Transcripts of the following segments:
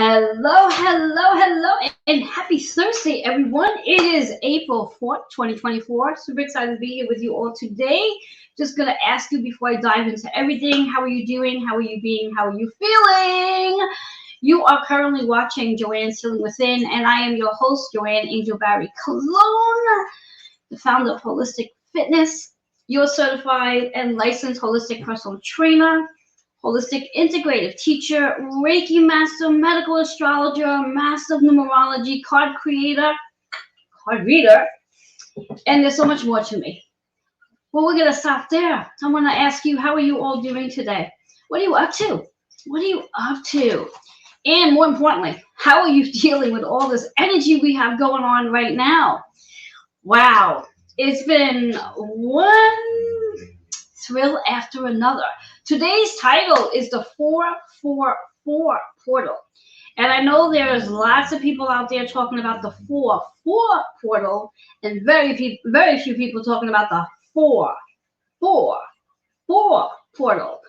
Hello, hello, hello, and happy Thursday, everyone. It is April 4th, 2024. Super excited to be here with you all today. Just going to ask you before I dive into everything, how are you doing? How are you being? How are you feeling? You are currently watching Joanne's Healing Within, and I am your host, Joanne Angel Barry Cologne, the founder of Holistic Fitness, your certified and licensed holistic personal trainer, holistic integrative teacher, Reiki master, medical astrologer, master of numerology, card creator, card reader, and there's so much more to me. Well, we're going to stop there. I want to ask you, how are you all doing today? What are you up to? What are you up to? And more importantly, how are you dealing with all this energy we have going on right now? Wow, it's been one thrill after another. Today's title is the 444 portal. And I know there's lots of people out there talking about the 4-4 portal, and very few people talking about the 4-4-4 portal.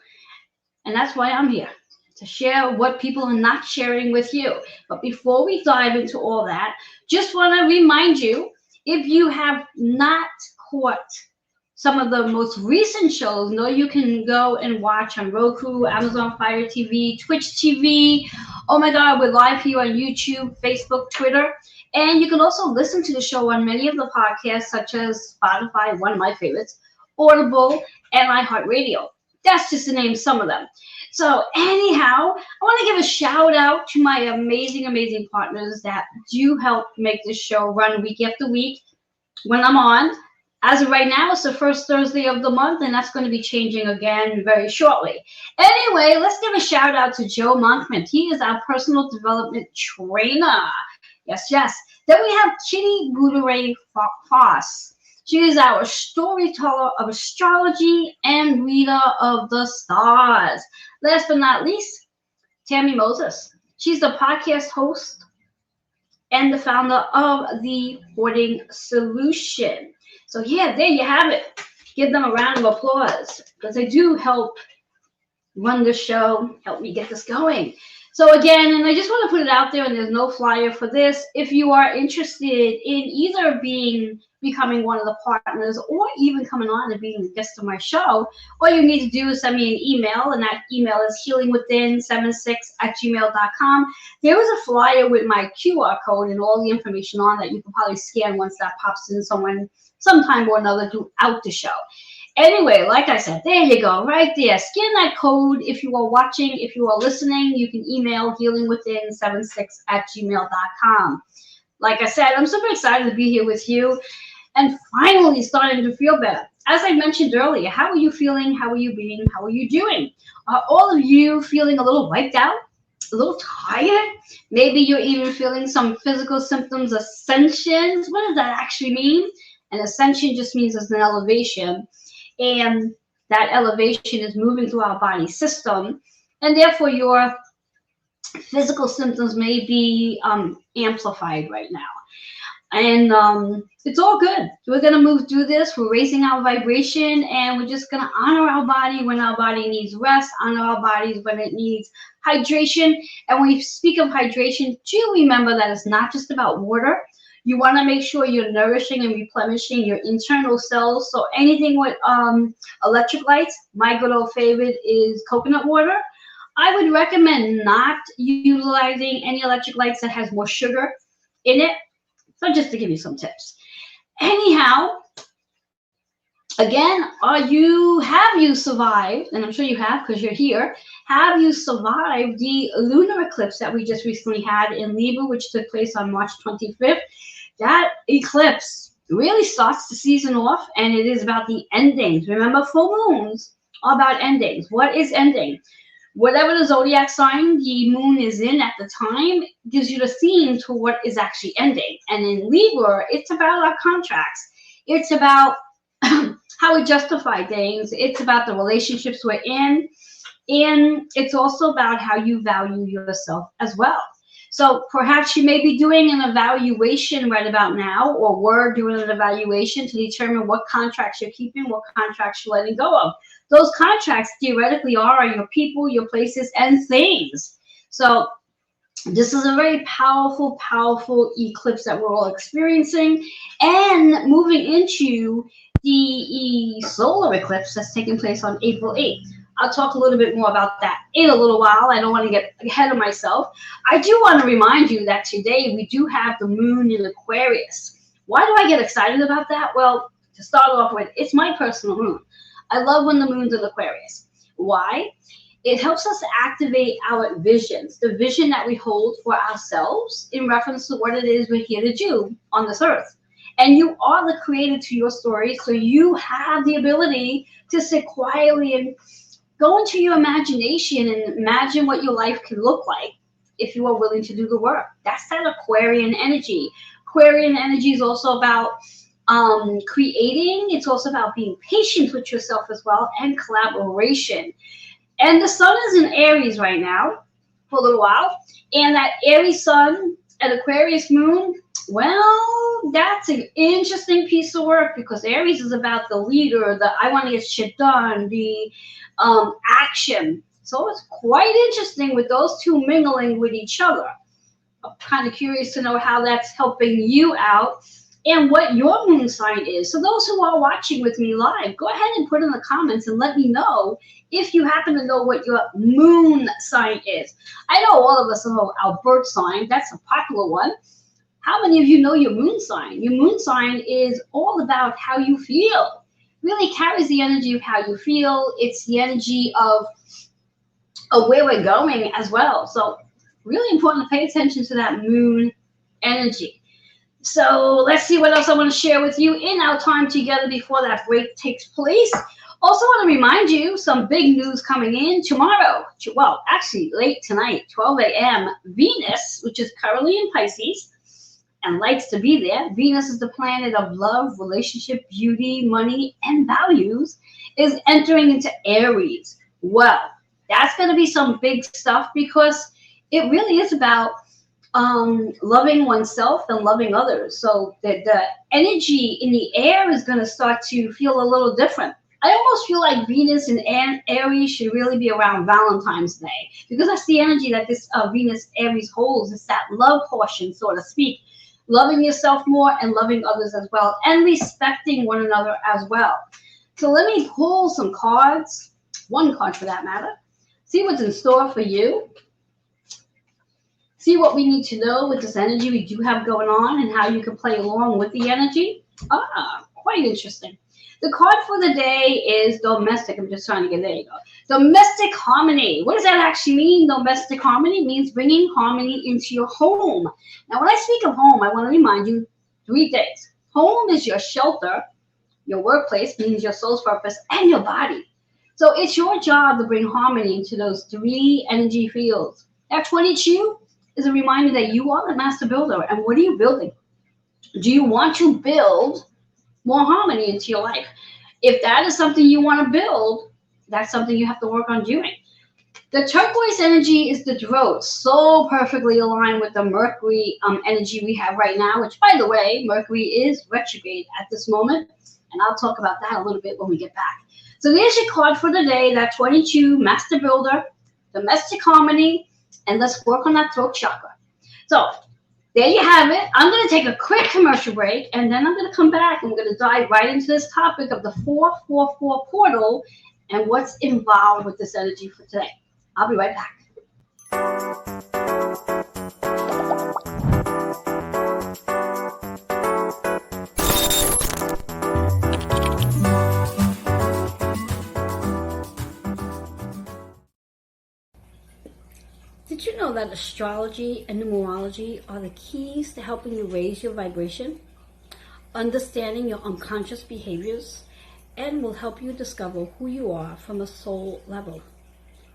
And that's why I'm here, to share what people are not sharing with you. But before we dive into all that, just want to remind you, if you have not caught some of the most recent shows, know you can go and watch on Roku, Amazon Fire TV, Twitch TV. Oh my God, we're live here on YouTube, Facebook, Twitter. And you can also listen to the show on many of the podcasts, such as Spotify, one of my favorites, Audible, and iHeartRadio. That's just to name some of them. So anyhow, I want to give a shout out to my amazing, amazing partners that do help make this show run week after week when I'm on. As of right now, it's the first Thursday of the month, and that's going to be changing again very shortly. Anyway, let's give a shout out to Joe Monkman. He is our personal development trainer. Yes, yes. Then we have Kitty Gouderay Foss. She is our storyteller of astrology and reader of the stars. Last but not least, Tammy Moses. She's the podcast host and the founder of The Hoarding Solution. So yeah, there you have it. Give them a round of applause, because they do help run the show, help me get this going. So again, and I just want to put it out there, and there's no flyer for this. If you are interested in either becoming one of the partners, or even coming on and being a guest of my show, all you need to do is send me an email, and that email is healingwithin76@gmail.com. There is a flyer with my QR code and all the information on that you can probably scan once that pops in sometime or another throughout the show. Anyway, like I said, there you go, right there. Scan that code if you are watching. If you are listening, you can email healingwithin76@gmail.com. Like I said, I'm super excited to be here with you and finally starting to feel better. As I mentioned earlier, how are you feeling? How are you being? How are you doing? Are all of you feeling a little wiped out? A little tired? Maybe you're even feeling some physical symptoms, ascensions. What does that actually mean? An ascension just means there's an elevation, and that elevation is moving through our body system, and therefore your physical symptoms may be amplified right now. And it's all good. We're going to move through this. We're raising our vibration, and we're just going to honor our body when our body needs rest, honor our bodies when it needs hydration. And when we speak of hydration, do remember that it's not just about water. You want to make sure you're nourishing and replenishing your internal cells. So anything with electrolytes, my good old favorite is coconut water. I would recommend not utilizing any electrolytes that has more sugar in it. So just to give you some tips. Anyhow, again, have you survived, and I'm sure you have because you're here, have you survived the lunar eclipse that we just recently had in Libra, which took place on March 25th? That eclipse really starts the season off, and it is about the endings. Remember, full moons are about endings. What is ending? Whatever the zodiac sign the moon is in at the time gives you the theme to what is actually ending. And in Libra, it's about our contracts. It's about how we justify things. It's about the relationships we're in. And it's also about how you value yourself as well. So perhaps you may be doing an evaluation right about now, or were doing an evaluation to determine what contracts you're keeping, what contracts you're letting go of. Those contracts theoretically are your people, your places, and things. So This is a very powerful, powerful eclipse that we're all experiencing and moving into the solar eclipse that's taking place on April 8th. I'll talk a little bit more about that in a little while. I don't want to get ahead of myself. I do want to remind you that today we do have the moon in Aquarius. Why do I get excited about that? Well, to start off with, it's my personal moon. I love when the moon's in Aquarius. Why? It helps us activate our visions, the vision that we hold for ourselves in reference to what it is we're here to do on this earth. And you are the creator to your story, so you have the ability to sit quietly and go into your imagination and imagine what your life could look like if you are willing to do the work. That's that Aquarian energy. Aquarian energy is also about creating. It's also about being patient with yourself as well, and collaboration. And the sun is in Aries right now for a little while. And that Aries sun and Aquarius moon, well, that's an interesting piece of work, because Aries is about the leader, the I want to get shit done, the action. So it's quite interesting with those two mingling with each other. I'm kind of curious to know how that's helping you out and what your moon sign is. So those who are watching with me live, go ahead and put in the comments and let me know if you happen to know what your moon sign is. I know all of us know our birth sign. That's a popular one. How many of you know your moon sign? Your moon sign is all about how you feel. Really carries the energy of how you feel. It's the energy of where we're going as well. So really important to pay attention to that moon energy. So let's see what else I want to share with you in our time together before that break takes place. Also want to remind you some big news coming in tomorrow. Well, actually late tonight, 12 a.m. Venus, which is currently in Pisces and likes to be there. Venus is the planet of love, relationship, beauty, money, and values, is entering into Aries. Well, that's going to be some big stuff, because it really is about loving oneself and loving others. So the energy in the air is going to start to feel a little different. I almost feel like Venus in Aries should really be around Valentine's Day, because that's the energy that this Venus Aries holds. It's that love portion, so to speak. Loving yourself more and loving others as well, and respecting one another as well. So let me pull some cards, one card for that matter, see what's in store for you. See what we need to know with this energy we do have going on, and how you can play along with the energy. Quite interesting. The card for the day is domestic. I'm just trying to get, there you go. Domestic harmony. What does that actually mean? Domestic harmony means bringing harmony into your home. Now, when I speak of home, I want to remind you 3 things. Home is your shelter. Your workplace means your soul's purpose, and your body. So it's your job to bring harmony into those 3 energy fields. That 22 is a reminder that you are the master builder. And what are you building? Do you want to build more harmony into your life? If that is something you want to build, that's something you have to work on doing. The turquoise energy is the drought, so perfectly aligned with the Mercury energy we have right now, which, by the way, Mercury is retrograde at this moment, and I'll talk about that a little bit when we get back. So there's your card for the day, that 22, master builder, domestic harmony, and let's work on that throat chakra. So there you have it. I'm going to take a quick commercial break, and then I'm going to come back and we're going to dive right into this topic of the 444 portal and what's involved with this energy for today. I'll be right back. Did you know that astrology and numerology are the keys to helping you raise your vibration, understanding your unconscious behaviors, and will help you discover who you are from a soul level?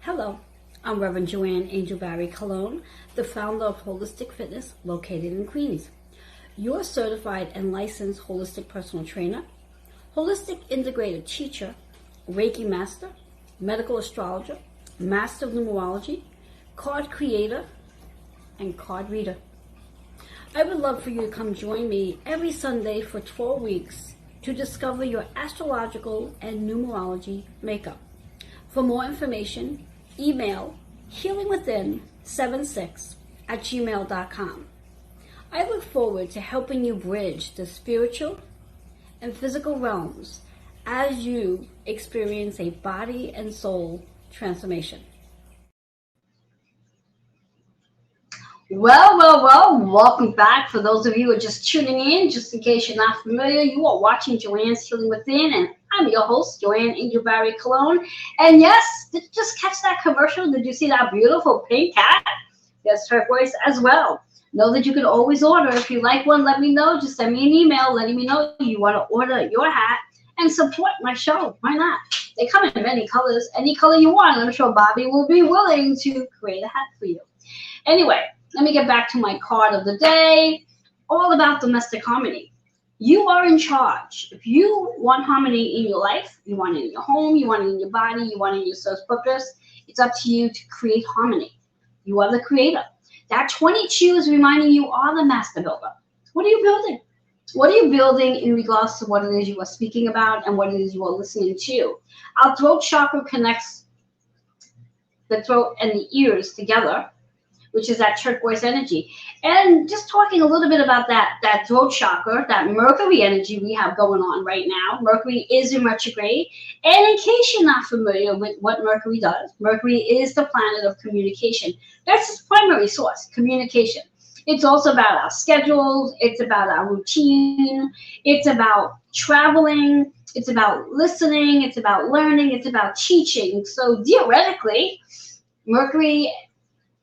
Hello, I'm Reverend Joanne Angel Barry Colon, the founder of Holistic Fitness located in Queens. You're a certified and licensed holistic personal trainer, holistic integrative teacher, Reiki master, medical astrologer, master of numerology, card creator, and card reader. I would love for you to come join me every Sunday for 12 weeks to discover your astrological and numerology makeup. For more information, email healingwithin76 gmail.com. I look forward to helping you bridge the spiritual and physical realms as you experience a body and soul transformation. Well, welcome back. For those of you who are just tuning in, just in case you're not familiar, you are watching Joanne's Healing Within, and I'm your host, Joanne Angel Barry Cologne. And yes, did you just catch that commercial? Did you see that beautiful pink cat? Yes, turquoise as well. Know that you can always order. If you like one, let me know. Just send me an email letting me know you want to order your hat and support my show. Why not? They come in many colors. Any color you want. I'm sure Bobby will be willing to create a hat for you. Anyway, let me get back to my card of the day. All about domestic harmony. You are in charge. If you want harmony in your life, you want it in your home, you want it in your body, you want it in your soul's purpose, it's up to you to create harmony. You are the creator. That 22 is reminding you are the master builder. What are you building? What are you building in regards to what it is you are speaking about and what it is you are listening to? Our throat chakra connects the throat and the ears together, which is that turquoise energy. And just talking a little bit about that throat chakra, that Mercury energy we have going on right now. Mercury is in retrograde. And in case you're not familiar with what Mercury does, Mercury is the planet of communication. That's its primary source, communication. It's also about our schedules. It's about our routine. It's about traveling. It's about listening. It's about learning. It's about teaching. So theoretically, Mercury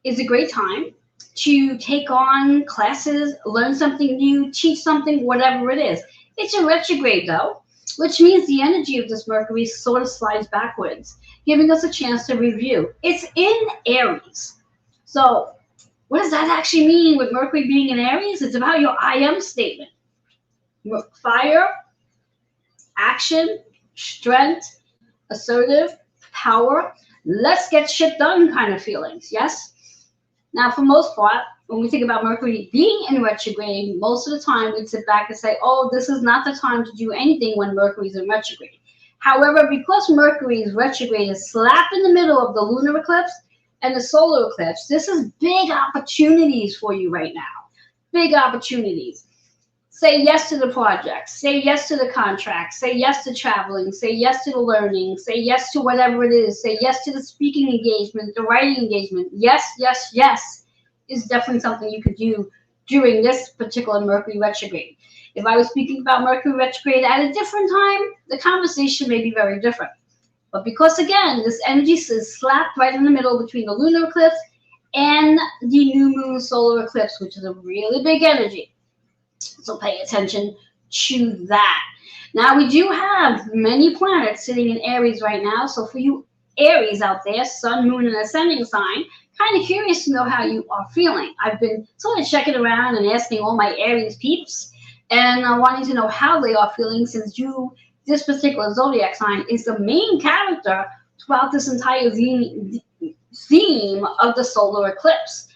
is a great time to take on classes, learn something new, teach something, whatever it is. It's in retrograde though, which means the energy of this Mercury sort of slides backwards, giving us a chance to review. It's in Aries. So what does that actually mean with Mercury being in Aries? It's about your I am statement. Fire, action, strength, assertive, power, let's get shit done kind of feelings, yes? Now, for most part, when we think about Mercury being in retrograde, most of the time we sit back and say, oh, this is not the time to do anything when Mercury is in retrograde. However, because Mercury's retrograde is slap in the middle of the lunar eclipse and the solar eclipse, this is big opportunities for you right now. Big opportunities. Say yes to the project. Say yes to the contract. Say yes to traveling. Say yes to the learning. Say yes to whatever it is. Say yes to the speaking engagement, the writing engagement. Yes, yes, yes is definitely something you could do during this particular Mercury retrograde. If I was speaking about Mercury retrograde at a different time, the conversation may be very different. But because, again, this energy is slapped right in the middle between the lunar eclipse and the new moon solar eclipse, which is a really big energy. So pay attention to that. Now, we do have many planets sitting in Aries right now. So for you Aries out there, sun, moon, and ascending sign, kind of curious to know how you are feeling. I've been sort of checking around and asking all my Aries peeps, and I wanted to know how they are feeling, since this particular zodiac sign is the main character throughout this entire theme of the solar eclipse.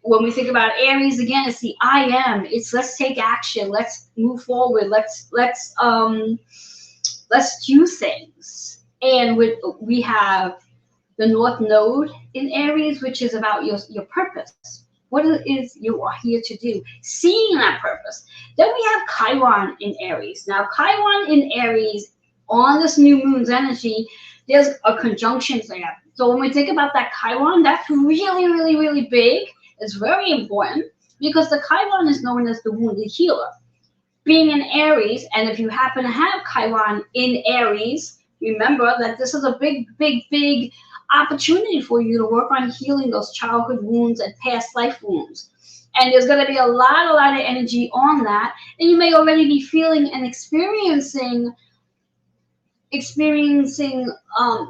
When we think about Aries, again, it's the I am. It's let's take action. Let's move forward. Let's do things. And we have the North Node in Aries, which is about your purpose. What it is you are here to do. Seeing that purpose. Then we have Chiron in Aries. Now, Chiron in Aries, on this new moon's energy, there's a conjunction there. So when we think about that Chiron, that's really, really, really big. It's very important because the Chiron is known as the wounded healer. Being in Aries, and if you happen to have Chiron in Aries, remember that this is a big, big, big opportunity for you to work on healing those childhood wounds and past life wounds. And there's going to be a lot of energy on that. And you may already be feeling and experiencing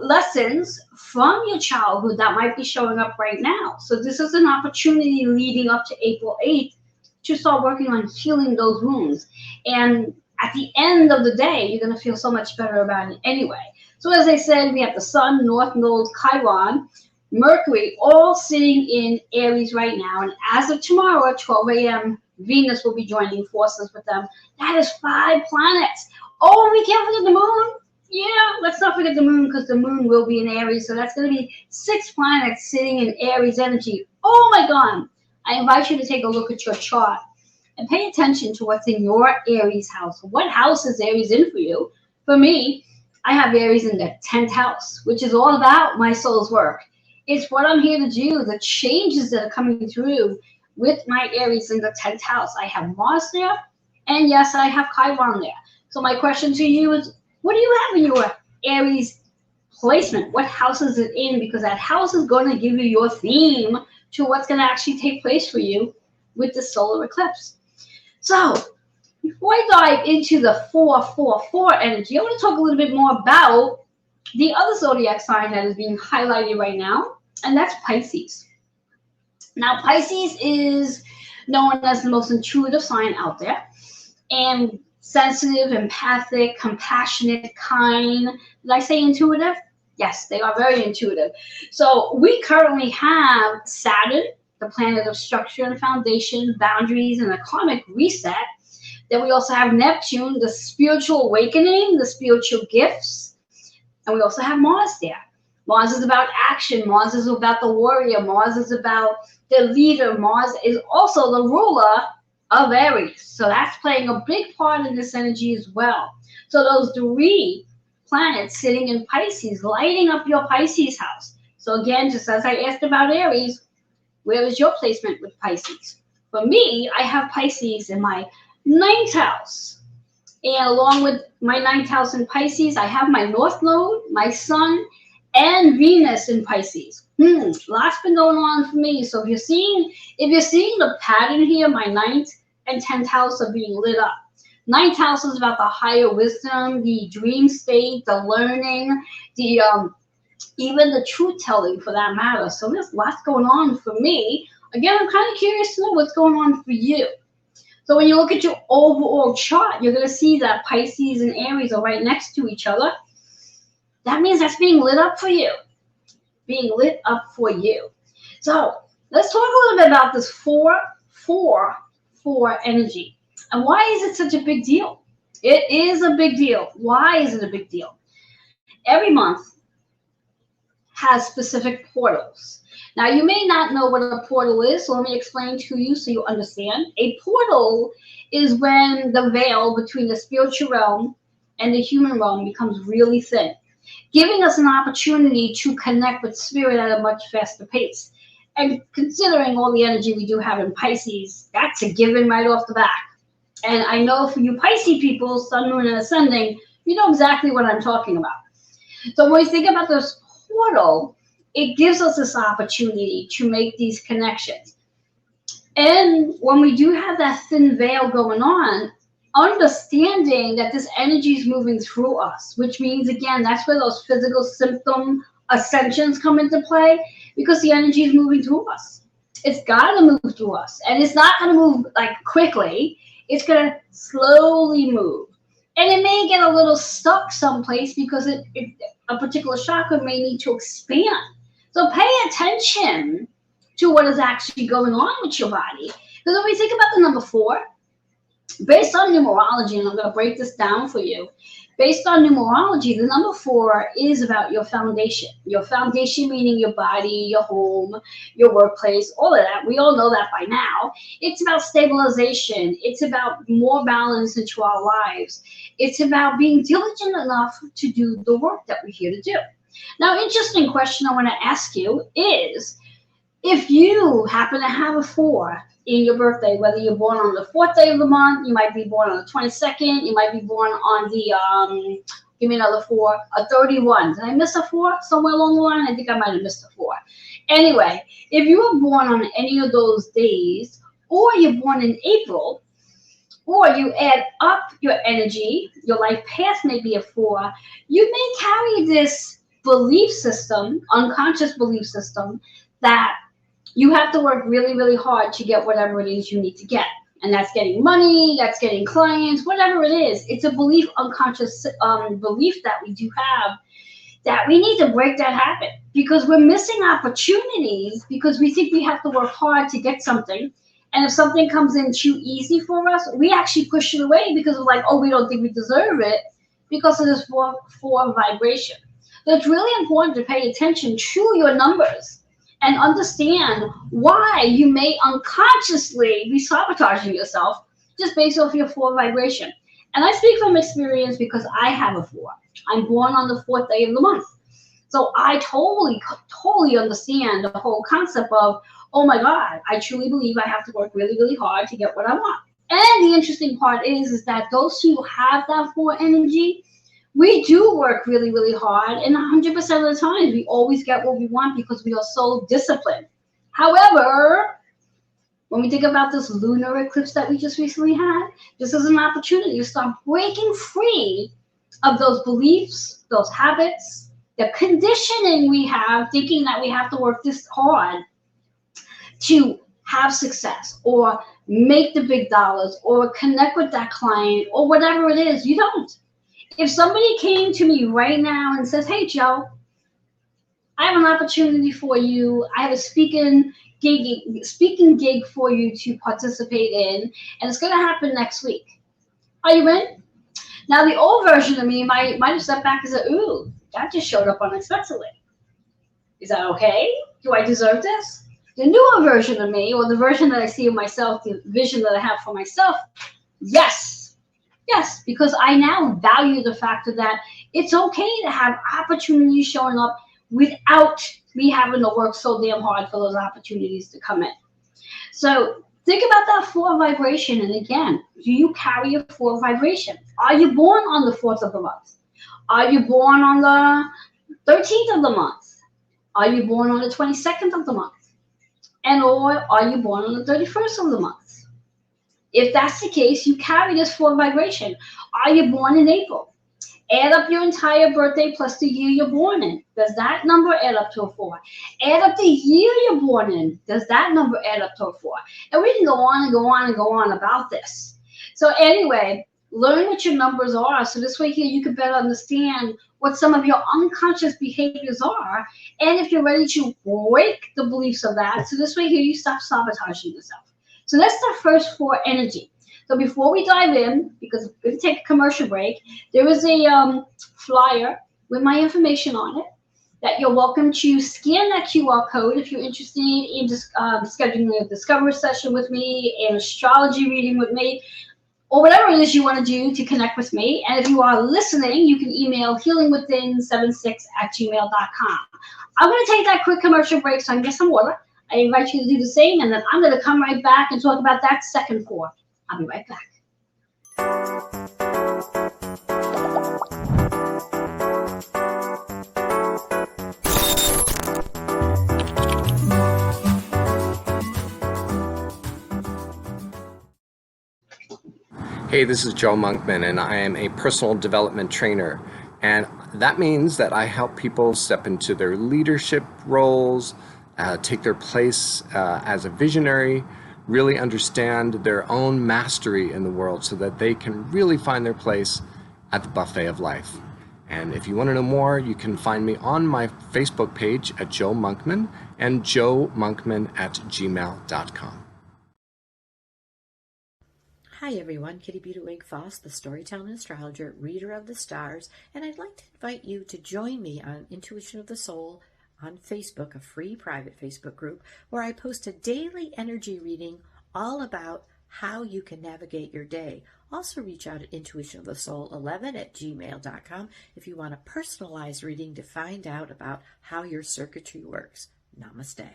lessons from your childhood that might be showing up right now. So this is an opportunity leading up to April 8th to start working on healing those wounds. And at the end of the day, you're going to feel so much better about it anyway. So as I said, we have the Sun, North Node, Chiron, Mercury, all sitting in Aries right now. And as of tomorrow at 12 a.m., Venus will be joining forces with them. That is 5 planets. Oh, we can't forget the moon. Yeah, let's not forget the moon, because the moon will be in Aries. So that's going to be 6 planets sitting in Aries energy. Oh my God. I invite you to take a look at your chart and pay attention to what's in your Aries house. What house is Aries in for you? For me, I have Aries in the 10th house, which is all about my soul's work. It's what I'm here to do, the changes that are coming through with my Aries in the 10th house. I have Mars there, and yes, I have Chiron there. So my question to you is, what do you have in your Aries placement? What house is it in? Because that house is going to give you your theme to what's going to actually take place for you with the solar eclipse. So before I dive into the 444 energy, I want to talk a little bit more about the other zodiac sign that is being highlighted right now, and that's Pisces. Now, Pisces is known as the most intuitive sign out there, and sensitive, empathic, compassionate, kind. Did I say intuitive? Yes, they are very intuitive. So we currently have Saturn, the planet of structure and foundation, boundaries, and a karmic reset. Then we also have Neptune, the spiritual awakening, the spiritual gifts. And we also have Mars there. Mars is about action. Mars is about the warrior. Mars is about the leader. Mars is also the ruler of Aries. So that's playing a big part in this energy as well. So those three planets sitting in Pisces, lighting up your Pisces house. So again, just as I asked about Aries, where is your placement with Pisces? For me, I have Pisces in my 9th house. And along with my 9th house in Pisces, I have my North Node, my Sun, and Venus in Pisces. Lots been going on for me. So if you're seeing the pattern here, my 9th and 10th house are being lit up. 9th house is about the higher wisdom, the dream state, the learning, the even the truth telling for that matter. So there's lots going on for me. Again, I'm kind of curious to know what's going on for you. So when you look at your overall chart, you're going to see that Pisces and Aries are right next to each other. That means that's being lit up for you. Being lit up for you. So let's talk a little bit about this 4-4-4 energy. And why is it such a big deal? It is a big deal. Why is it a big deal? Every month has specific portals. Now, you may not know what a portal is, so let me explain to you so you understand. A portal is when the veil between the spiritual realm and the human realm becomes really thin, giving us an opportunity to connect with spirit at a much faster pace. And considering all the energy we do have in Pisces, that's a given right off the bat. And I know for you Pisces people, Sun, Moon, and Ascending, you know exactly what I'm talking about. So when we think about this portal, it gives us this opportunity to make these connections. And when we do have that thin veil going on, understanding that this energy is moving through us, which means, again, that's where those physical symptom ascensions come into play, because the energy is moving through us. It's got to move through us. And it's not going to move like quickly. It's going to slowly move. And it may get a little stuck someplace because a particular chakra may need to expand. So pay attention to what is actually going on with your body. Because when we think about the number 4, based on numerology, and I'm going to break this down for you, based on numerology, the number 4 is about your foundation. Your foundation meaning your body, your home, your workplace, all of that. We all know that by now. It's about stabilization. It's about more balance into our lives. It's about being diligent enough to do the work that we're here to do. Now, interesting question I want to ask you is, if you happen to have a 4 in your birthday, whether you're born on the 4th day of the month, you might be born on the 22nd, you might be born on the, give me another 4, a 31. Did I miss a 4 somewhere along the line? I think I might have missed a 4. Anyway, if you were born on any of those days, or you're born in April, or you add up your energy, your life path may be a 4, you may carry this belief system, unconscious belief system, that you have to work really, really hard to get whatever it is you need to get. And that's getting money, that's getting clients, whatever it is. It's a belief, unconscious belief that we do have, that we need to break that habit, because we're missing opportunities because we think we have to work hard to get something. And if something comes in too easy for us, we actually push it away because we're like, oh, we don't think we deserve it because of this 4 vibration. So it's really important to pay attention to your numbers and understand why you may unconsciously be sabotaging yourself just based off your 4 vibration. And I speak from experience because I have a 4. I'm born on the 4th day of the month. So I totally understand the whole concept of, oh my God, I truly believe I have to work really, really hard to get what I want. And the interesting part is that those who have that 4 energy, we do work really, really hard. And 100% of the time, we always get what we want because we are so disciplined. However, when we think about this lunar eclipse that we just recently had, this is an opportunity to start breaking free of those beliefs, those habits, the conditioning we have, thinking that we have to work this hard to have success or make the big dollars or connect with that client or whatever it is. You don't. If somebody came to me right now and says, hey, Joe, I have an opportunity for you. I have a speaking gig for you to participate in, and it's going to happen next week. Are you in? Now, the old version of me might have stepped back and said, ooh, that just showed up unexpectedly. Is that okay? Do I deserve this? The newer version of me, or the version that I see of myself, the vision that I have for myself, yes. Yes, because I now value the fact that it's okay to have opportunities showing up without me having to work so damn hard for those opportunities to come in. So think about that 4 vibration. And again, do you carry a 4 vibration? Are you born on the 4th of the month? Are you born on the 13th of the month? Are you born on the 22nd of the month? And or are you born on the 31st of the month? If that's the case, you carry this 4 vibration. Are you born in April? Add up your entire birthday plus the year you're born in. Does that number add up to a 4? Add up the year you're born in. Does that number add up to a 4? And we can go on and go on and go on about this. So anyway, learn what your numbers are. So this way here you can better understand what some of your unconscious behaviors are. And if you're ready to break the beliefs of that, so this way here you stop sabotaging yourself. So that's the first 4 energy. So before we dive in, because we're going to take a commercial break, there is a flyer with my information on it that you're welcome to scan that QR code if you're interested in just scheduling a discovery session with me, an astrology reading with me, or whatever it is you want to do to connect with me. And if you are listening, you can email healingwithin76@gmail.com. I'm going to take that quick commercial break so I can get some water. I invite you to do the same, and then I'm going to come right back and talk about that second 4. I'll be right back. Hey, this is Joe Monkman, and I am a personal development trainer. And that means that I help people step into their leadership roles, take their place as a visionary, really understand their own mastery in the world so that they can really find their place at the buffet of life. And if you want to know more, you can find me on my Facebook page at Joe Monkman and joemonkman@gmail.com. Hi everyone, Kitty Buda Foss, the storytelling astrologer, reader of the stars, and I'd like to invite you to join me on Intuition of the Soul on Facebook, a free private Facebook group where I post a daily energy reading all about how you can navigate your day. Also reach out at intuitionofthesoul11@gmail.com if you want a personalized reading to find out about how your circuitry works. Namaste.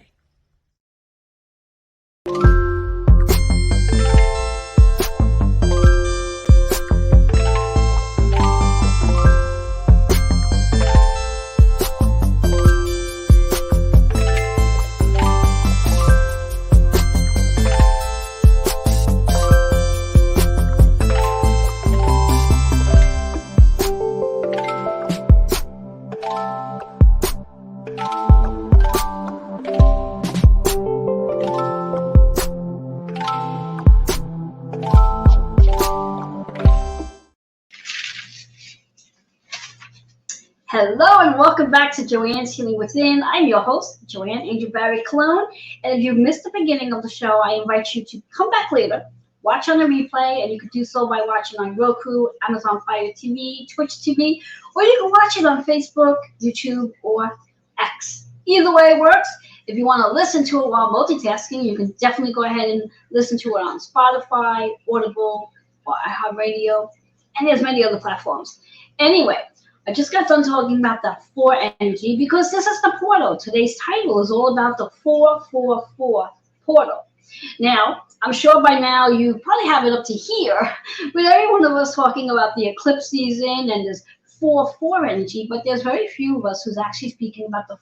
Hello and welcome back to Joanne's Healing Within. I'm your host, Joanne Angel Barry Clone. And if you missed the beginning of the show, I invite you to come back later, watch on the replay, and you can do so by watching on Roku, Amazon Fire TV, Twitch TV, or you can watch it on Facebook, YouTube, or X. Either way works. If you want to listen to it while multitasking, you can definitely go ahead and listen to it on Spotify, Audible, or iHeartRadio, and there's many other platforms. Anyway, I just got done talking about the 4 energy because this is the portal. Today's title is all about the 444 portal. Now, I'm sure by now you probably have it up to here with every one of us talking about the eclipse season and this 4-4 energy, but there's very few of us who's actually speaking about the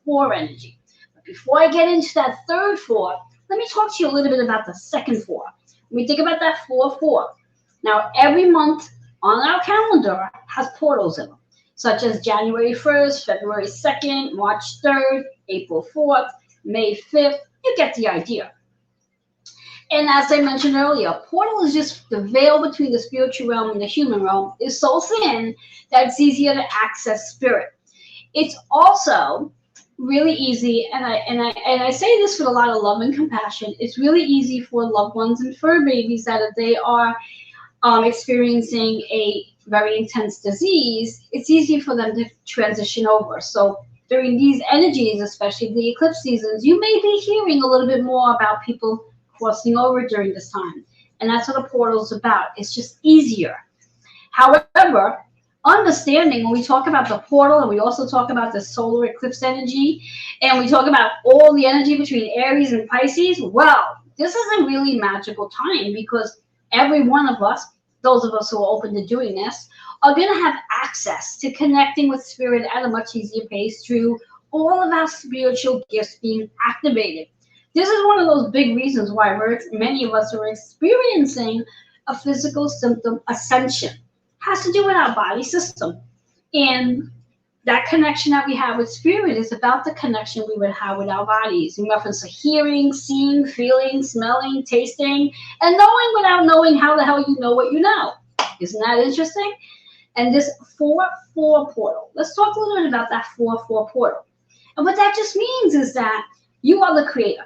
4-4-4 energy. But before I get into that third 4, let me talk to you a little bit about the second 4. When we think about that 4-4, now every month on our calendar has portals in them, such as January 1st, February 2nd, March 3rd, April 4th, May 5th. You get the idea. And as I mentioned earlier, portal is just the veil between the spiritual realm and the human realm is so thin that it's easier to access spirit. It's also really easy, and I say this with a lot of love and compassion. It's really easy for loved ones and fur babies that if they are experiencing a very intense disease, it's easy for them to transition over. So during these energies, especially the eclipse seasons, you may be hearing a little bit more about people crossing over during this time. And that's what a portal is about. It's just easier. However, understanding when we talk about the portal and we also talk about the solar eclipse energy and we talk about all the energy between Aries and Pisces, well, this is a really magical time because every one of us, those of us who are open to doing this, are going to have access to connecting with spirit at a much easier pace through all of our spiritual gifts being activated. This is one of those big reasons why many of us are experiencing a physical symptom ascension. It has to do with our body system. And that connection that we have with spirit is about the connection we would have with our bodies in reference to hearing, seeing, feeling, smelling, tasting, and knowing without knowing how the hell you know what you know. Isn't that interesting? And this 4-4 portal, let's talk a little bit about that 4-4 portal. And what that just means is that you are the creator.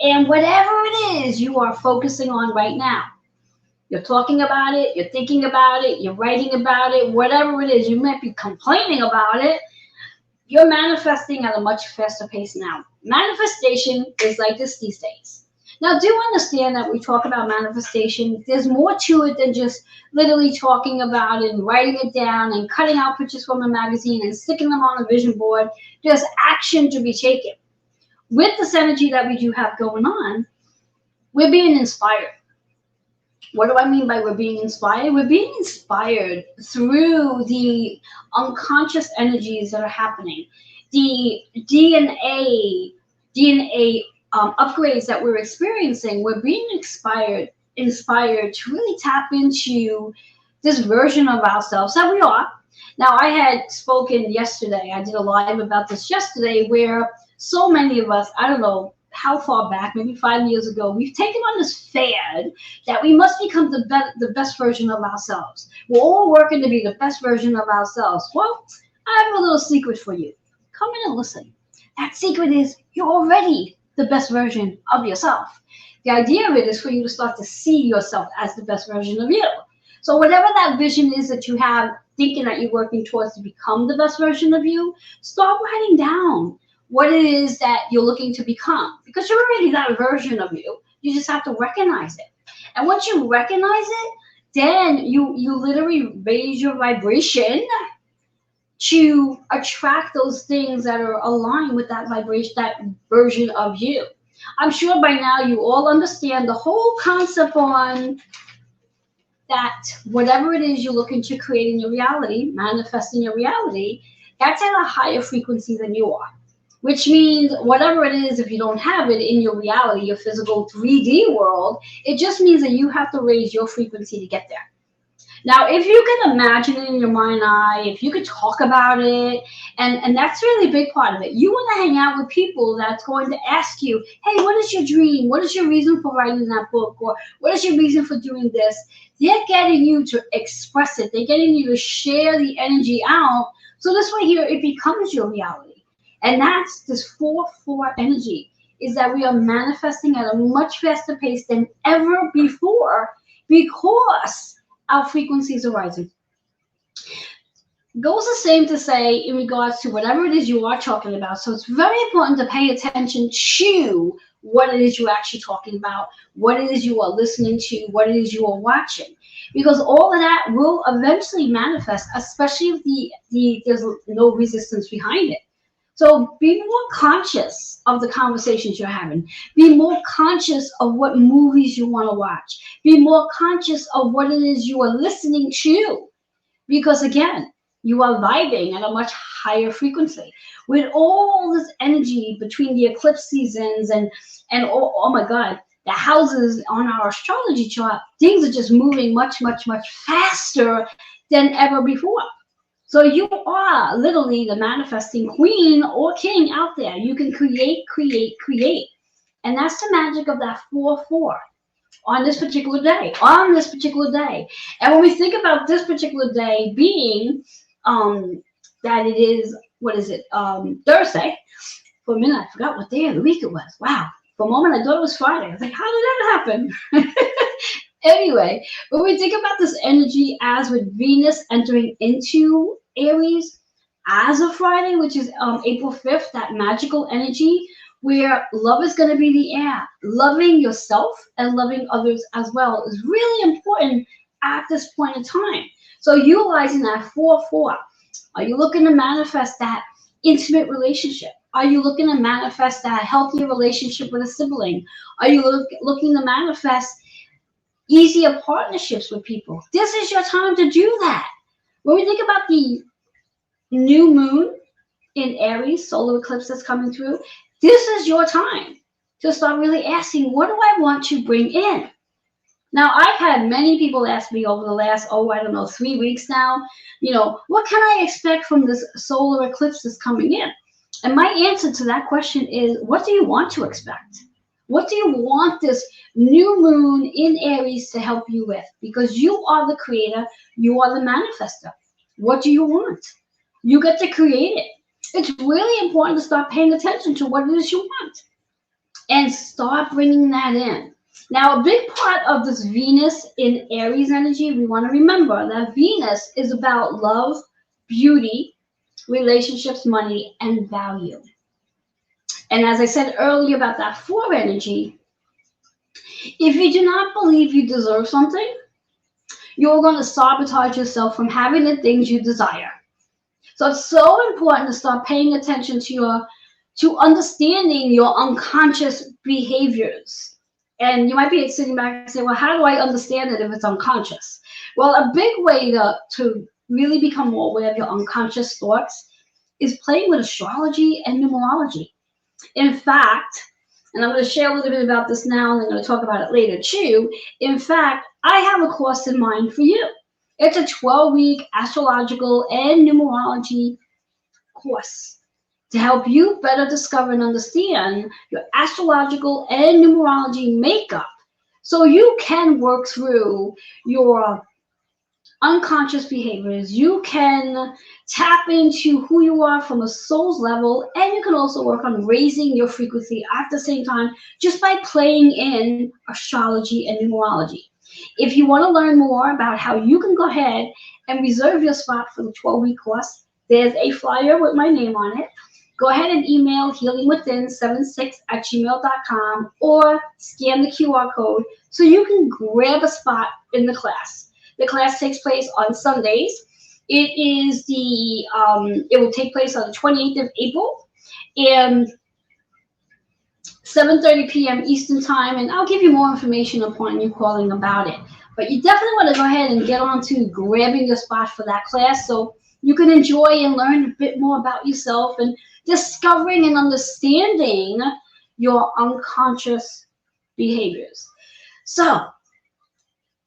And whatever it is you are focusing on right now, you're talking about it, you're thinking about it, you're writing about it, whatever it is, you might be complaining about it, you're manifesting at a much faster pace now. Manifestation is like this these days. Now, do understand that we talk about manifestation. There's more to it than just literally talking about it and writing it down and cutting out pictures from a magazine and sticking them on a vision board. There's action to be taken. With this energy that we do have going on, we're being inspired. What do I mean by we're being inspired? We're being inspired through the unconscious energies that are happening. The DNA upgrades that we're experiencing, we're being inspired to really tap into this version of ourselves that we are. Now, I had spoken yesterday, I did a live about this yesterday, where so many of us, I don't know how far back, maybe 5 years ago, we've taken on this fad that we must become the best version of ourselves. We're all working to be the best version of ourselves. Well, I have a little secret for you. Come in and listen. That secret is you're already the best version of yourself. The idea of it is for you to start to see yourself as the best version of you. So whatever that vision is that you have, thinking that you're working towards to become the best version of you, start writing down what it is that you're looking to become. Because you're already that version of you. You just have to recognize it. And once you recognize it, then you literally raise your vibration to attract those things that are aligned with that vibration, that version of you. I'm sure by now you all understand the whole concept on that whatever it is you're looking to create in your reality, manifest in your reality, that's at a higher frequency than you are. Which means whatever it is, if you don't have it in your reality, your physical 3D world, it just means that you have to raise your frequency to get there. Now, if you can imagine it in your mind's eye, if you could talk about it, and that's really a big part of it. You want to hang out with people that's going to ask you, hey, what is your dream? What is your reason for writing that book? Or what is your reason for doing this? They're getting you to express it. They're getting you to share the energy out. So this way here, it becomes your reality. And that's this 4-4 energy, is that we are manifesting at a much faster pace than ever before because our frequencies are rising. Goes the same to say in regards to whatever it is you are talking about. So it's very important to pay attention to what it is you're actually talking about, what it is you are listening to, what it is you are watching. Because all of that will eventually manifest, especially if there's no resistance behind it. So be more conscious of the conversations you're having. Be more conscious of what movies you want to watch. Be more conscious of what it is you are listening to. Because again, you are vibing at a much higher frequency. With all this energy between the eclipse seasons and oh my God, the houses on our astrology chart, things are just moving much, much, much faster than ever before. So you are literally the manifesting queen or king out there. You can create, create, create. And that's the magic of that 4-4 on this particular day, on this particular day. And when we think about this particular day being that it is, what is it, Thursday, for a minute I forgot what day of the week it was. Wow. For a moment I thought it was Friday. I was like, how did that happen? Anyway, when we think about this energy as with Venus entering into Aries as of Friday, which is April 5th, that magical energy where love is going to be the air. Loving yourself and loving others as well is really important at this point in time. So utilizing that 4-4, are you looking to manifest that intimate relationship? Are you looking to manifest that healthier relationship with a sibling? Are you looking to manifest easier partnerships with people? This is your time to do that. When we think about the new moon in Aries, solar eclipse that's coming through, this is your time to start really asking, what do I want to bring in? Now, I've had many people ask me over the last, 3 weeks now, what can I expect from this solar eclipse that's coming in? And my answer to that question is, what do you want to expect? What do you want this new moon in Aries to help you with? Because you are the creator, you are the manifester. What do you want? You get to create it. It's really important to start paying attention to what it is you want and start bringing that in. Now, a big part of this Venus in Aries energy, we want to remember that Venus is about love, beauty, relationships, money, and value. And as I said earlier about that 4 energy, if you do not believe you deserve something, you're going to sabotage yourself from having the things you desire. So it's so important to start paying attention to understanding your unconscious behaviors. And you might be sitting back and say, well, how do I understand it if it's unconscious? Well, a big way to really become more aware of your unconscious thoughts is playing with astrology and numerology. In fact, and I'm going to share a little bit about this now, and I'm going to talk about it later too. In fact, I have a course in mind for you. It's a 12-week astrological and numerology course to help you better discover and understand your astrological and numerology makeup so you can work through your unconscious behaviors. You can tap into who you are from a soul's level, and you can also work on raising your frequency at the same time just by playing in astrology and numerology. If you want to learn more about how you can go ahead and reserve your spot for the 12-week course, there's a flyer with my name on it. Go ahead and email healingwithin76@gmail.com or scan the QR code so you can grab a spot in the class. The class takes place on Sundays. It will take place on the 28th of April and 7:30 p.m. Eastern time, and I'll give you more information upon you calling about it. But you definitely want to go ahead and get on to grabbing your spot for that class so you can enjoy and learn a bit more about yourself and discovering and understanding your unconscious behaviors. So,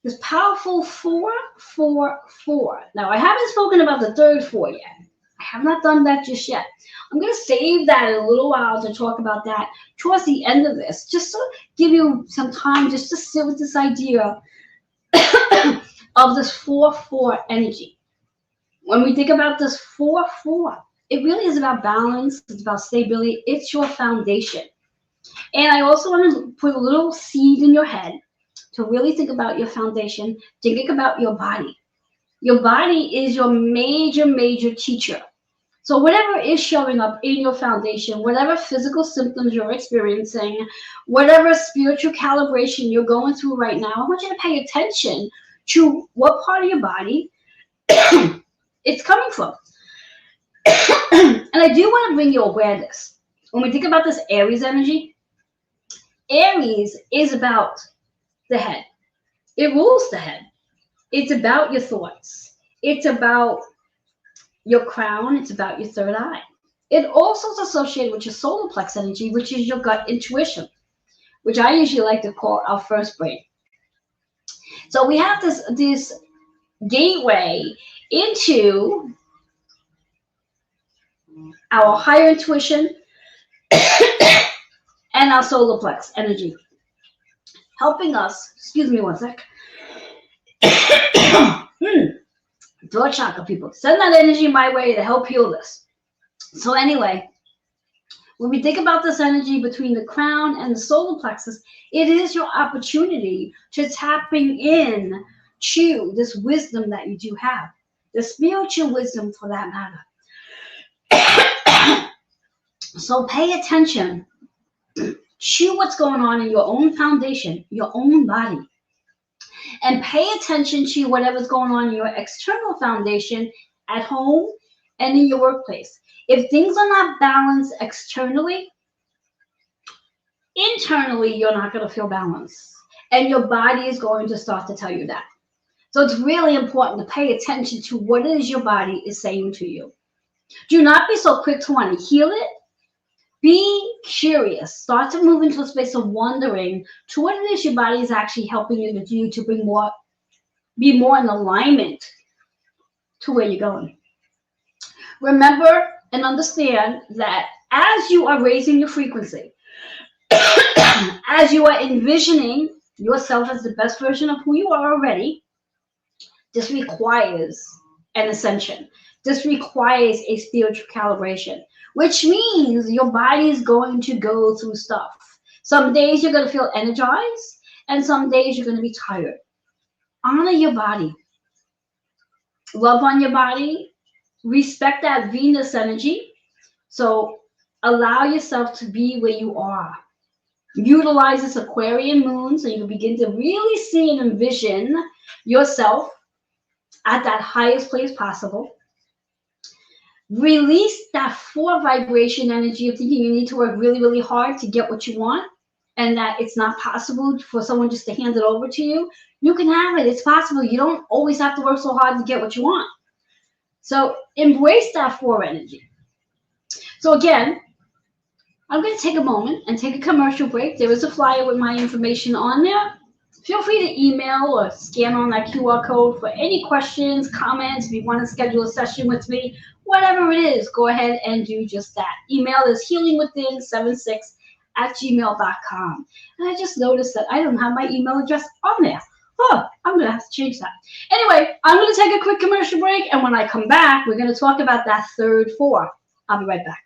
this powerful 4-4-4. Now, I haven't spoken about the third 4 yet. I have not done that just yet. I'm going to save that in a little while to talk about that towards the end of this, just to give you some time just to sit with this idea of this 4-4 energy. When we think about this 4-4, it really is about balance. It's about stability. It's your foundation. And I also want to put a little seed in your head to really think about your foundation, thinking about your body. Your body is your major teacher. So whatever is showing up in your foundation, whatever physical symptoms you're experiencing, whatever spiritual calibration you're going through right now, I want you to pay attention to what part of your body it's coming from. And I do want to bring you awareness. When we think about this Aries energy, Aries is about the head. It rules the head. It's about your thoughts. It's about your crown. It's about your third eye. It also is associated with your solar plex energy, which is your gut intuition, which I usually like to call our first brain. So we have this gateway into our higher intuition and our solar plex energy, helping us, excuse me one sec, throat chakra people, send that energy my way to help heal this. So anyway, when we think about this energy between the crown and the solar plexus, it is your opportunity to tapping in to this wisdom that you do have, the spiritual wisdom for that matter. So pay attention to what's going on in your own foundation, your own body, and pay attention to whatever's going on in your external foundation at home and in your workplace. If things are not balanced externally, internally, you're not going to feel balanced. And your body is going to start to tell you that. So it's really important to pay attention to what it is your body is saying to you. Do not be so quick to want to heal it. Be curious. Start to move into a space of wondering to what it is your body is actually helping you to do to be more in alignment to where you're going. Remember and understand that as you are raising your frequency, as you are envisioning yourself as the best version of who you are already, this requires an ascension. This requires a spiritual calibration, which means your body is going to go through stuff. Some days you're going to feel energized, and some days you're going to be tired. Honor your body. Love on your body. Respect that Venus energy. So allow yourself to be where you are. Utilize this Aquarian moon so you can begin to really see and envision yourself at that highest place possible. Release that 4 vibration energy of thinking you need to work really, really hard to get what you want and that it's not possible for someone just to hand it over to you. You can have it. It's possible. You don't always have to work so hard to get what you want. So embrace that 4 energy. So again, I'm going to take a moment and take a commercial break. There is a flyer with my information on there. Feel free to email or scan on that QR code for any questions, comments. If you want to schedule a session with me, whatever it is, go ahead and do just that. Email is healingwithin76@gmail.com. And I just noticed that I don't have my email address on there. Oh, I'm going to have to change that. Anyway, I'm going to take a quick commercial break. And when I come back, we're going to talk about that third 4. I'll be right back.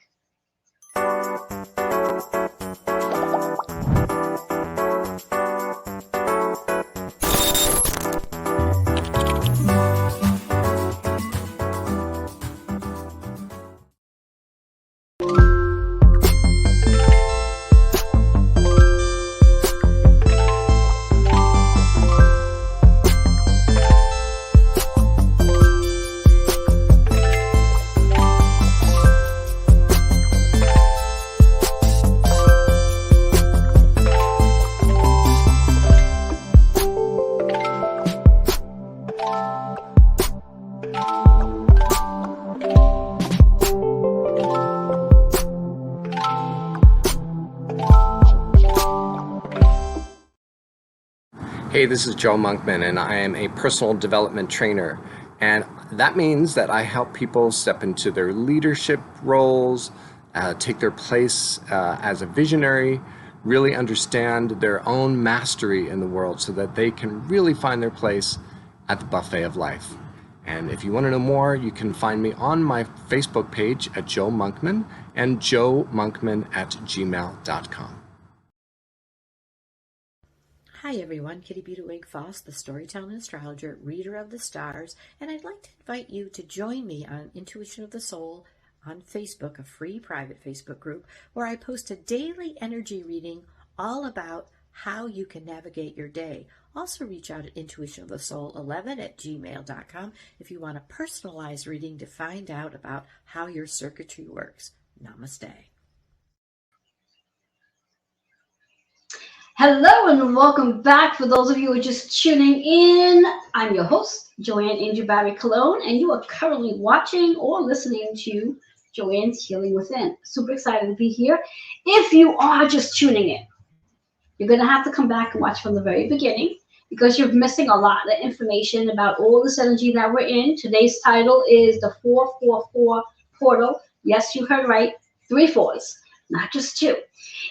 Hey, this is Joe Monkman, and I am a personal development trainer. And that means that I help people step into their leadership roles, take their place as a visionary, really understand their own mastery in the world so that they can really find their place at the buffet of life. And if you want to know more, you can find me on my Facebook page at Joe Monkman and joemonkman@gmail.com. Hi Hi everyone, Kitty Beauty Wig Foss, the storytelling astrologer, reader of the stars, and I'd like to invite you to join me on Intuition of the Soul on Facebook, a free private Facebook group where I post a daily energy reading all about how you can navigate your day. Also reach out at intuitionofthesoul11@gmail.com if you want a personalized reading to find out about how your circuitry works. Namaste. Hello and welcome back. For those of you who are just tuning in, I'm your host, Joanne Angel Barry Cologne, and you are currently watching or listening to Joanne's Healing Within. Super excited to be here. If you are just tuning in, you're going to have to come back and watch from the very beginning because you're missing a lot of information about all this energy that we're in. Today's title is the 444 portal. Yes, you heard right. 3 4s, not just 2.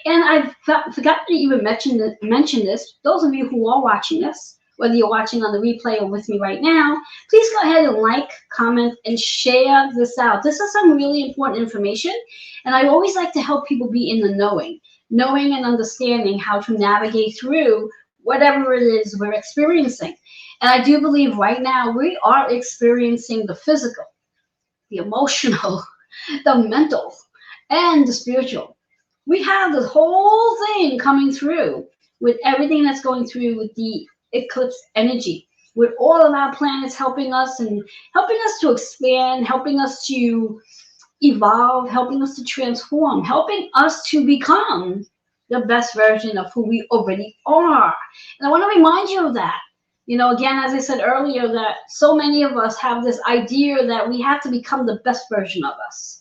And I forgot to even mention this. Those of you who are watching this, whether you're watching on the replay or with me right now, please go ahead and like, comment, and share this out. This is some really important information, and I always like to help people be in the knowing and understanding how to navigate through whatever it is we're experiencing. And I do believe right now we are experiencing the physical, the emotional, the mental, and the spiritual. We have this whole thing coming through with everything that's going through with the eclipse energy, with all of our planets helping us and helping us to expand, helping us to evolve, helping us to transform, helping us to become the best version of who we already are. And I want to remind you of that. You know, again, as I said earlier, that so many of us have this idea that we have to become the best version of us.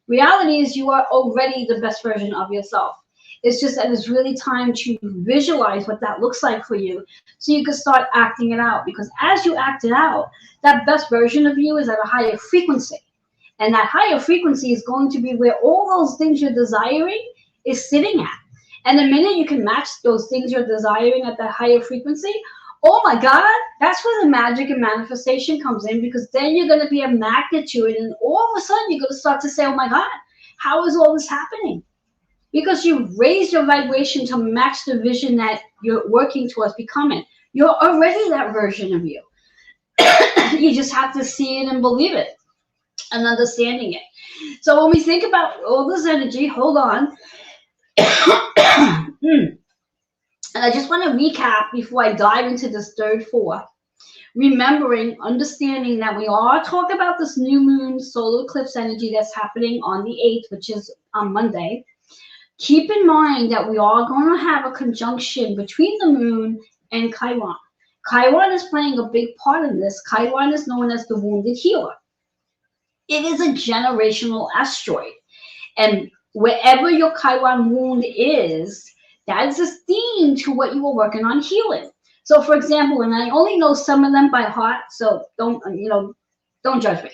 Reality is you are already the best version of yourself. It's just that it's really time to visualize what that looks like for you so you can start acting it out. Because as you act it out, that best version of you is at a higher frequency. And that higher frequency is going to be where all those things you're desiring is sitting at. And the minute you can match those things you're desiring at that higher frequency, oh my God, that's where the magic and manifestation comes in, because then you're going to be a magnet to it. And all of a sudden you're going to start to say, oh my God, how is all this happening? Because you've raised your vibration to match the vision that you're working towards becoming. You're already that version of you. You just have to see it and believe it and understanding it. So when we think about all this energy, hold on. And I just want to recap before I dive into this third 4. Remembering, understanding that we are talking about this new moon solar eclipse energy that's happening on the 8th, which is on Monday. Keep in mind that we are going to have a conjunction between the moon and Chiron. Chiron is playing a big part in this. Chiron is known as the wounded healer. It is a generational asteroid. And wherever your Chiron wound is, that is a theme to what you were working on healing. So, for example, and I only know some of them by heart, so don't judge me.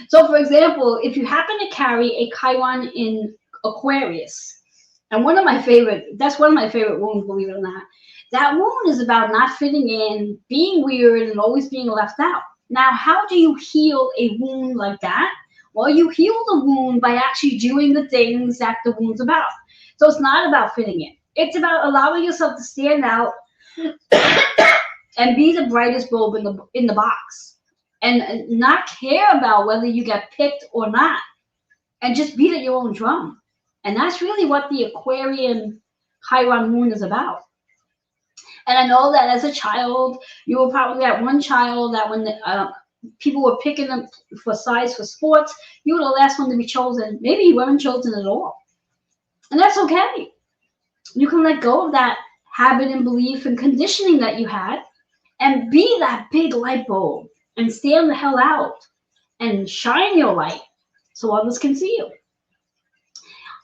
So, for example, if you happen to carry a Chiron in Aquarius, and that's one of my favorite wounds, believe it or not. That wound is about not fitting in, being weird, and always being left out. Now, how do you heal a wound like that? Well, you heal the wound by actually doing the things that the wound's about. So it's not about fitting in. It's about allowing yourself to stand out and be the brightest bulb in the box, and not care about whether you get picked or not, and just beat at your own drum. And that's really what the Aquarian Chiron moon is about. And I know that as a child, you were probably that one child that when people were picking them for size for sports, you were the last one to be chosen. Maybe you weren't chosen at all. And that's okay. You can let go of that habit and belief and conditioning that you had and be that big light bulb and stand the hell out and shine your light so others can see you.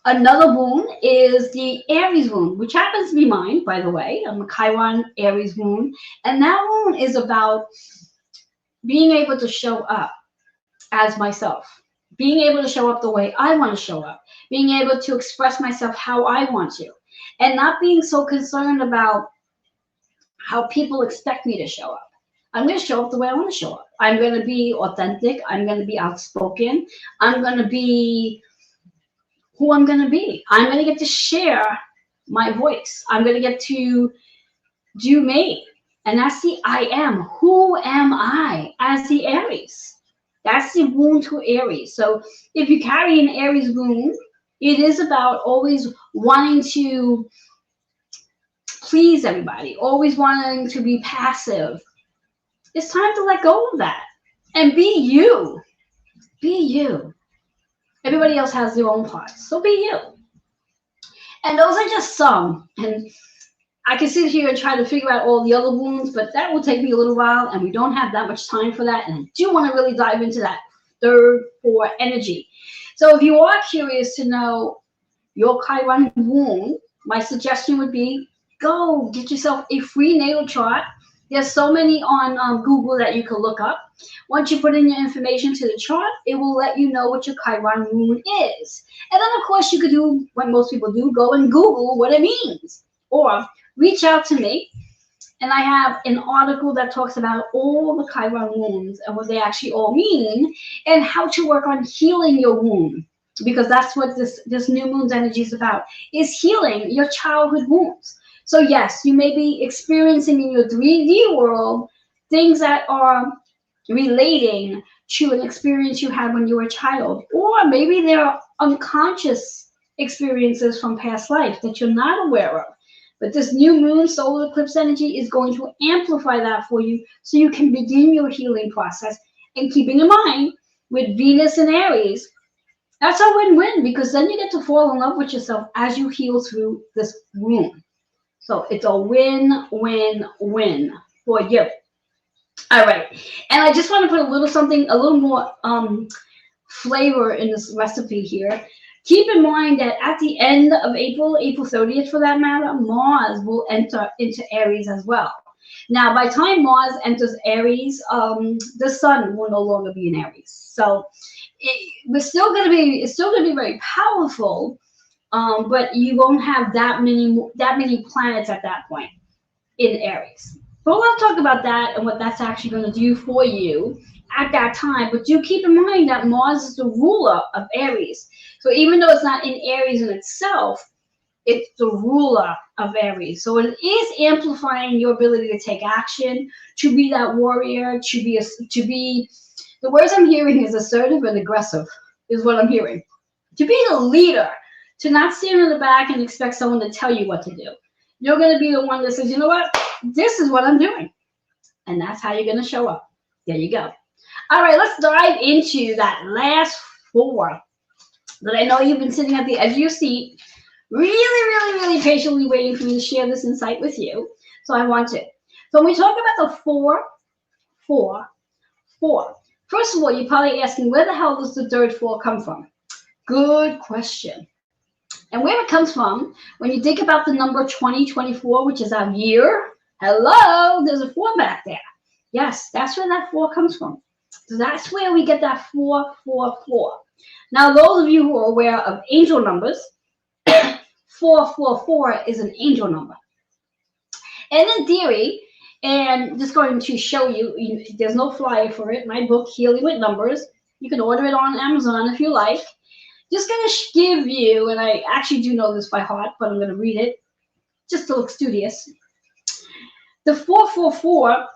Another moon is the Aries moon, which happens to be mine, by the way. I'm a Chiron Aries moon. And that moon is about being able to show up as myself, being able to show up the way I want to show up, being able to express myself how I want to, and not being so concerned about how people expect me to show up. I'm going to show up the way I want to show up. I'm going to be authentic. I'm going to be outspoken. I'm going to be who I'm going to be. I'm going to get to share my voice. I'm going to get to due May. And that's the I am. Who am I as the Aries? That's the wound to Aries. So if you carry an Aries wound, it is about always wanting to please everybody, always wanting to be passive. It's time to let go of that and be you. Be you. Everybody else has their own parts, so be you. And those are just some. And I can sit here and try to figure out all the other wounds, but that will take me a little while, and we don't have that much time for that. And I do want to really dive into that third four energy. So if you are curious to know your Chiron wound, my suggestion would be go get yourself a free natal chart. There's so many on Google that you can look up. Once you put in your information to the chart, it will let you know what your Chiron moon is. And then, of course, you could do what most people do, go and Google what it means. Or reach out to me, and I have an article that talks about all the Chiron wounds and what they actually all mean and how to work on healing your wound. Because that's what this new moon's energy is about, is healing your childhood wounds. So yes, you may be experiencing in your 3D world things that are relating to an experience you had when you were a child. Or maybe there are unconscious experiences from past life that you're not aware of. But this new moon solar eclipse energy is going to amplify that for you so you can begin your healing process. And keeping in mind, with Venus and Aries, that's a win-win, because then you get to fall in love with yourself as you heal through this wound. So it's a win-win-win for you. All right. And I just want to put a little more flavor in this recipe here. Keep in mind that at the end of April 30th for that matter, Mars will enter into Aries as well. Now, by the time Mars enters Aries, the Sun will no longer be in Aries. So it's still going to be very powerful. But you won't have that many planets at that point in Aries. But we'll talk about that and what that's actually going to do for you at that time. But do keep in mind that Mars is the ruler of Aries. So even though it's not in Aries in itself, it's the ruler of Aries. So it is amplifying your ability to take action, to be that warrior, to be. The words I'm hearing is assertive and aggressive, is what I'm hearing. To be the leader. To not stand in the back and expect someone to tell you what to do. You're going to be the one that says, you know what? This is what I'm doing. And that's how you're going to show up. There you go. All right, let's dive into that last four that I know you've been sitting at the edge of your seat, really patiently waiting for me to share this insight with you. So I want to. So when we talk about the 4, 4, 4, first of all, you're probably asking, where the hell does the third 4 come from? Good question. And where it comes from, when you think about the number 2024, which is our year, hello, there's a 4 back there. Yes, that's where that 4 comes from. So that's where we get that 444. Now, those of you who are aware of angel numbers, 444 is an angel number. And in theory, and just going to show you, there's no flyer for it, my book, Healing with Numbers. You can order it on Amazon if you like. Just going to give you, and I actually do know this by heart, but I'm going to read it just to look studious. The 444,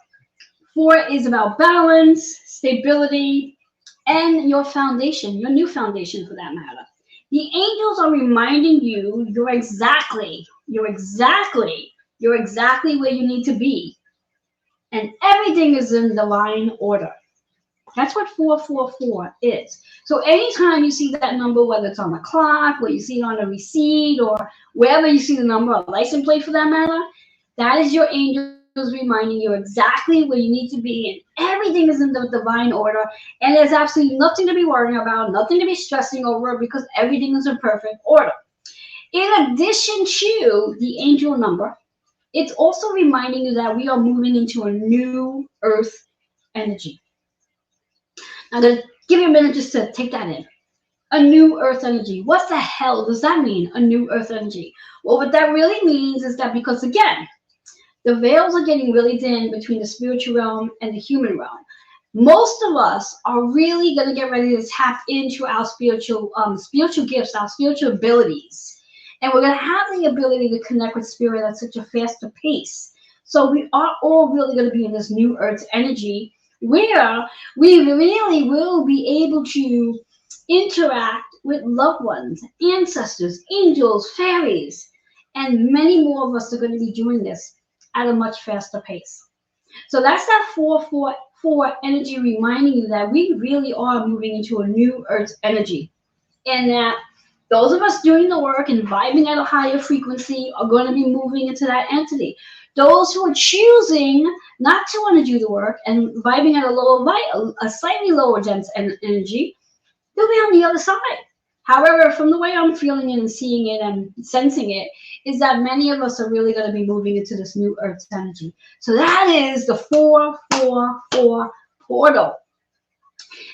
4 is about balance, stability, and your foundation, your new foundation for that matter. The angels are reminding you you're exactly where you need to be. And everything is in divine order. That's what 444 is. So anytime you see that number, whether it's on the clock, or you see it on a receipt, or wherever you see the number, a license plate for that matter, that is your angels reminding you exactly where you need to be, and everything is in the divine order, and there's absolutely nothing to be worrying about, nothing to be stressing over, because everything is in perfect order. In addition to the angel number, it's also reminding you that we are moving into a new earth energy. Now, to give you a minute just to take that in. A new earth energy. What the hell does that mean, a new earth energy? Well, what that really means is that, because again, the veils are getting really thin between the spiritual realm and the human realm. Most of us are really going to get ready to tap into our spiritual gifts, our spiritual abilities. And we're going to have the ability to connect with spirit at such a faster pace. So we are all really going to be in this new earth energy where we really will be able to interact with loved ones, ancestors, angels, fairies, and many more of us are going to be doing this at a much faster pace. So that's that 444 energy reminding you that we really are moving into a new earth energy, and that those of us doing the work and vibing at a higher frequency are going to be moving into that entity. Those who are choosing not to want to do the work and vibing at a slightly lower dense energy, they'll be on the other side. However, from the way I'm feeling it and seeing it and sensing it, is that many of us are really going to be moving into this new earth energy. So that is the 444 portal.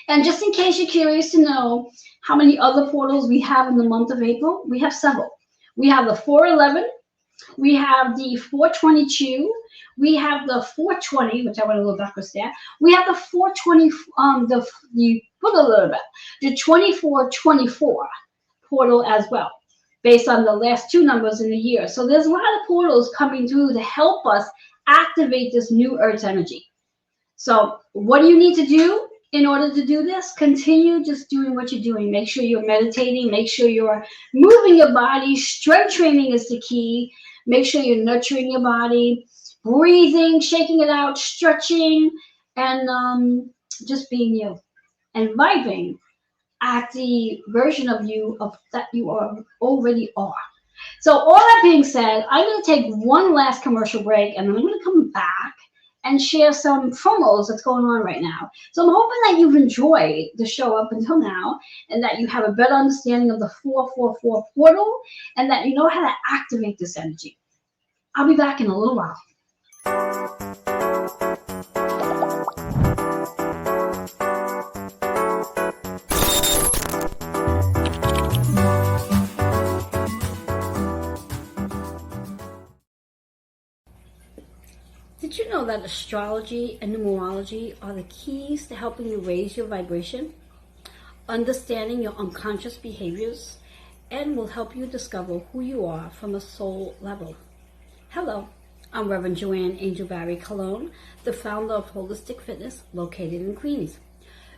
And just in case you're curious to know how many other portals we have in the month of April, we have several. We have the 411, we have the 422, we have the 420, which I went a little backwards there. We have the 420, the 2424 portal as well, based on the last two numbers in the year. So there's a lot of portals coming through to help us activate this new earth energy. So what do you need to do in order to do this? Continue just doing what you're doing. Make sure you're meditating. Make sure you're moving your body. Strength training is the key. Make sure you're nurturing your body, breathing, shaking it out, stretching, and just being you and vibing at the version of you that you already are. So all that being said, I'm going to take one last commercial break, and then I'm going to come back and share some promos that's going on right now. So I'm hoping that you've enjoyed the show up until now, and that you have a better understanding of the 444 portal, and that you know how to activate this energy. I'll be back in a little while. Did you know that astrology and numerology are the keys to helping you raise your vibration, understanding your unconscious behaviors, and will help you discover who you are from a soul level? Hello, I'm Reverend Joanne Angel Barry Colon, the founder of Holistic Fitness located in Queens.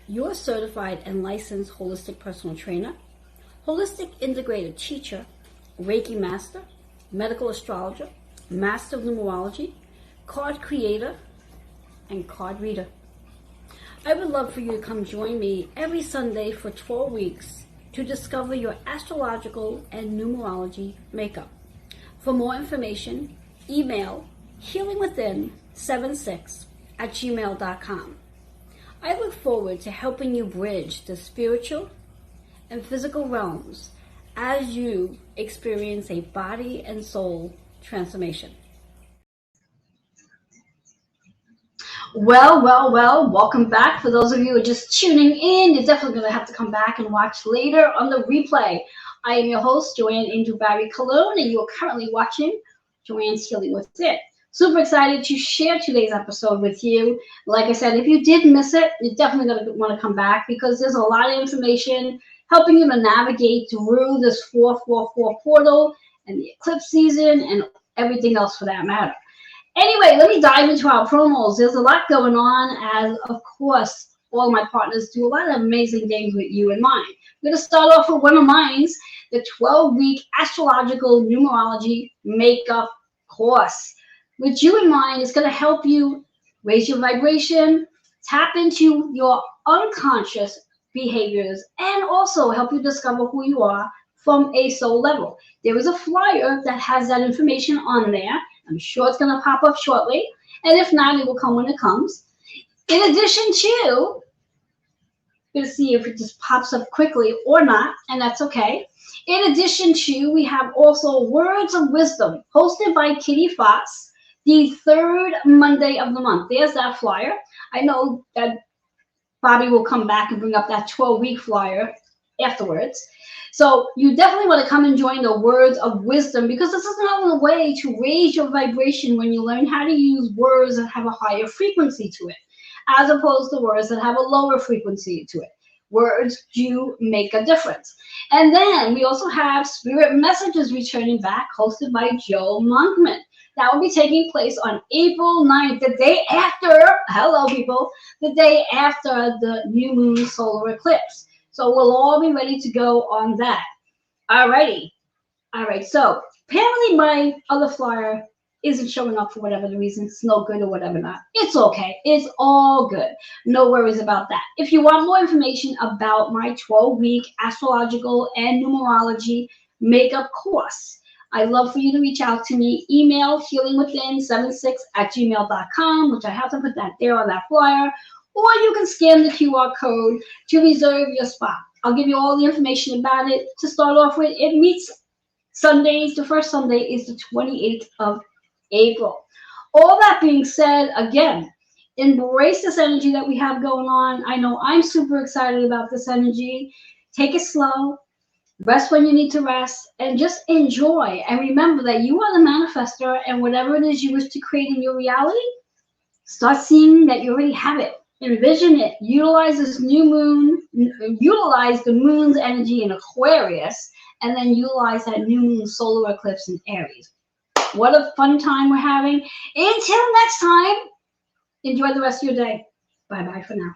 You're a certified and licensed holistic personal trainer, holistic integrative teacher, Reiki master, medical astrologer, master of numerology, card creator, and card reader. I would love for you to come join me every Sunday for 12 weeks to discover your astrological and numerology makeup. For more information, email healingwithin76@gmail.com. I look forward to helping you bridge the spiritual and physical realms as you experience a body and soul transformation. Well, welcome back. For those of you who are just tuning in, you're definitely going to have to come back and watch later on the replay. I am your host, Joanne Angel Barry Colon, and you are currently watching Joanne's Healing Within. Super excited to share today's episode with you. Like I said, if you did miss it, you're definitely going to want to come back, because there's a lot of information helping you to navigate through this 444 portal and the eclipse season and everything else for that matter. Anyway, let me dive into our promos. There's a lot going on, as of course all my partners do a lot of amazing things with you in mind. We're going to start off with one of mine, the 12-week astrological numerology makeup course. With you in mind, it's going to help you raise your vibration, tap into your unconscious behaviors, and also help you discover who you are from a soul level. There is a flyer that has that information on there. I'm sure it's going to pop up shortly, and if not, it will come when it comes. In addition to, we're going to see if it just pops up quickly or not, and that's okay. In addition to, we have also Words of Wisdom, hosted by Kitty Fox, the third Monday of the month. There's that flyer. I know that Bobby will come back and bring up that 12-week flyer afterwards. So you definitely want to come and join the Words of Wisdom, because this is another way to raise your vibration when you learn how to use words that have a higher frequency to it, as opposed to words that have a lower frequency to it. Words do make a difference. And then we also have Spirit Messages returning back, hosted by Joe Monkman. That will be taking place on April 9th, the day after, hello people, the day after the new moon solar eclipse. So we'll all be ready to go on that. Alrighty. All right, so apparently my other flyer isn't showing up for whatever the reason. It's no good or whatever not. It's okay. It's all good. No worries about that. If you want more information about my 12-week astrological and numerology makeup course, I'd love for you to reach out to me. Email healingwithin76@gmail.com, which I have to put that there on that flyer, or you can scan the QR code to reserve your spot. I'll give you all the information about it. To start off with, it meets Sundays. The first Sunday is the 28th of April. All that being said, again, embrace this energy that we have going on. I know I'm super excited about this energy. Take it slow. Rest when you need to rest, and just enjoy. And remember that you are the manifester, and whatever it is you wish to create in your reality, start seeing that you already have it. Envision it. Utilize this new moon. Utilize the moon's energy in Aquarius, and then utilize that new moon solar eclipse in Aries. What a fun time we're having. Until next time, enjoy the rest of your day. Bye-bye for now.